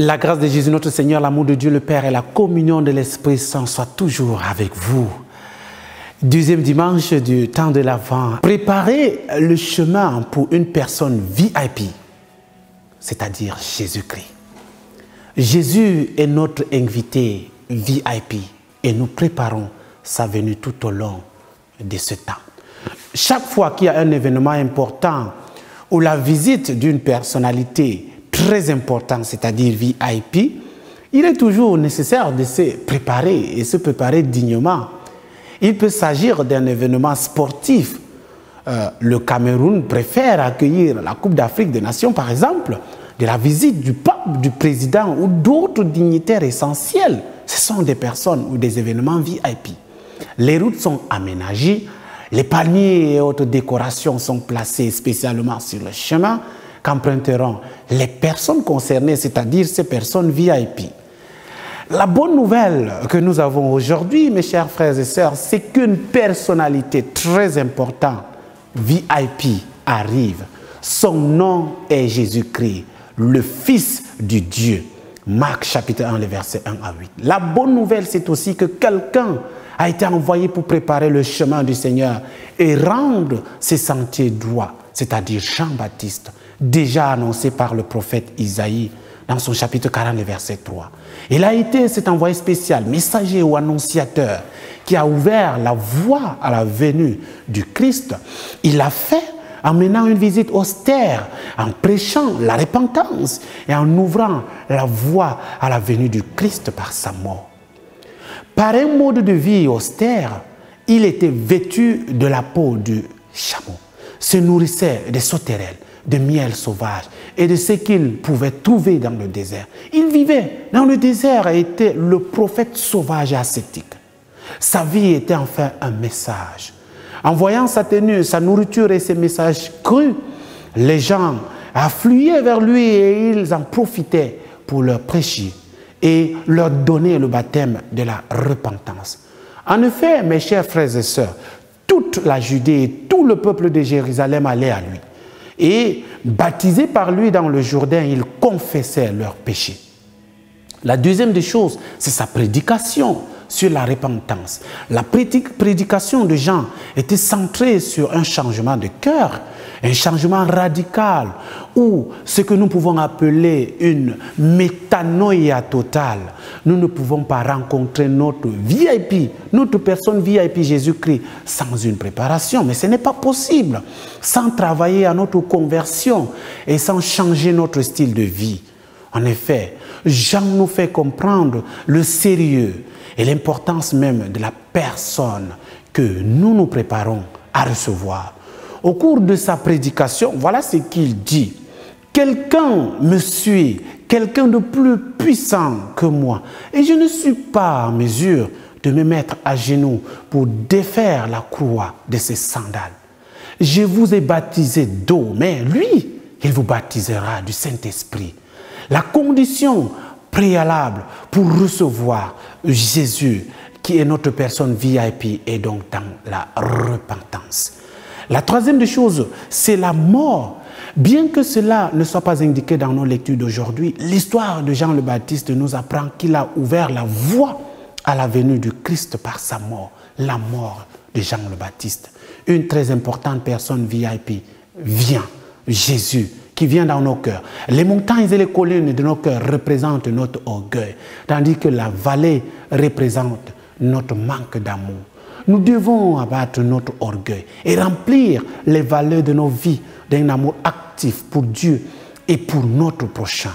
La grâce de Jésus notre Seigneur, l'amour de Dieu le Père et la communion de l'Esprit Saint soient toujours avec vous. Deuxième dimanche du temps de l'Avent. Préparez le chemin pour une personne VIP, c'est-à-dire Jésus-Christ. Jésus est notre invité VIP et nous préparons sa venue tout au long de ce temps. Chaque fois qu'il y a un événement important ou la visite d'une personnalité très important, c'est-à-dire VIP, il est toujours nécessaire de se préparer et se préparer dignement. Il peut s'agir d'un événement sportif. Le Cameroun préfère accueillir la Coupe d'Afrique des Nations, par exemple, de la visite du pape, du président ou d'autres dignitaires essentiels. Ce sont des personnes ou des événements VIP. Les routes sont aménagées, les palmiers et autres décorations sont placées spécialement sur le chemin qu'emprunteront les personnes concernées, c'est-à-dire ces personnes VIP. La bonne nouvelle que nous avons aujourd'hui, mes chers frères et sœurs, c'est qu'une personnalité très importante, VIP, arrive. Son nom est Jésus-Christ, le Fils du Dieu. Marc chapitre 1, les versets 1 à 8. La bonne nouvelle, c'est aussi que quelqu'un a été envoyé pour préparer le chemin du Seigneur et rendre ses sentiers droits, c'est-à-dire Jean-Baptiste, déjà annoncé par le prophète Isaïe dans son chapitre 40, le verset 3. Il a été cet envoyé spécial, messager ou annonciateur, qui a ouvert la voie à la venue du Christ. Il l'a fait en menant une visite austère, en prêchant la repentance et en ouvrant la voie à la venue du Christ par sa mort. Par un mode de vie austère, il était vêtu de la peau du chameau, se nourrissait des sauterelles, de miel sauvage et de ce qu'il pouvait trouver dans le désert. Il vivait dans le désert et était le prophète sauvage et ascétique. Sa vie était enfin un message. En voyant sa tenue, sa nourriture et ses messages crus, les gens affluaient vers lui et ils en profitaient pour leur prêcher et leur donner le baptême de la repentance. En effet, mes chers frères et sœurs, toute la Judée et tout le peuple de Jérusalem allait à lui. Et baptisés par lui dans le Jourdain, ils confessaient leurs péchés. La deuxième des choses, c'est sa prédication sur la repentance. La prédication de Jean était centrée sur un changement de cœur, un changement radical, ou ce que nous pouvons appeler une métanoïa totale. Nous ne pouvons pas rencontrer notre VIP, notre personne VIP Jésus-Christ sans une préparation, mais ce n'est pas possible, sans travailler à notre conversion et sans changer notre style de vie. En effet, Jean nous fait comprendre le sérieux et l'importance même de la personne que nous nous préparons à recevoir. Au cours de sa prédication, voilà ce qu'il dit. Quelqu'un me suit, quelqu'un de plus puissant que moi, et je ne suis pas en mesure de me mettre à genoux pour défaire la croix de ses sandales. Je vous ai baptisé d'eau, mais lui, il vous baptisera du Saint-Esprit. La condition préalable pour recevoir Jésus, qui est notre personne VIP, est donc dans la repentance. La troisième des choses, c'est la mort. Bien que cela ne soit pas indiqué dans nos lectures d'aujourd'hui, l'histoire de Jean le Baptiste nous apprend qu'il a ouvert la voie à la venue du Christ par sa mort, la mort de Jean le Baptiste. Une très importante personne VIP vient, Jésus, qui vient dans nos cœurs. Les montagnes et les collines de nos cœurs représentent notre orgueil, tandis que la vallée représente notre manque d'amour. Nous devons abattre notre orgueil et remplir les valeurs de nos vies d'un amour actif pour Dieu et pour notre prochain.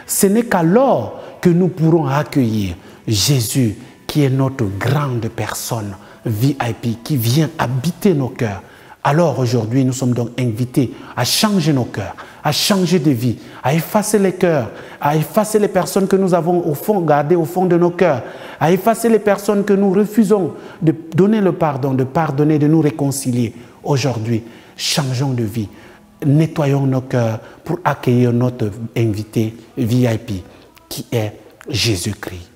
Ce n'est qu'alors que nous pourrons accueillir Jésus, qui est notre grande personne VIP, qui vient habiter nos cœurs. Alors aujourd'hui, nous sommes donc invités à changer nos cœurs, à changer de vie, à effacer les cœurs, à effacer les personnes que nous avons au fond, gardées au fond de nos cœurs, à effacer les personnes que nous refusons de donner le pardon, de pardonner, de nous réconcilier. Aujourd'hui, changeons de vie, nettoyons nos cœurs pour accueillir notre invité VIP qui est Jésus-Christ.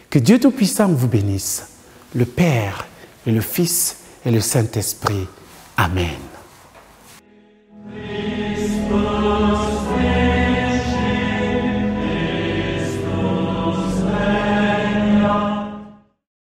Que Dieu Tout-Puissant vous bénisse, le Père et le Fils et le Saint-Esprit. Amen.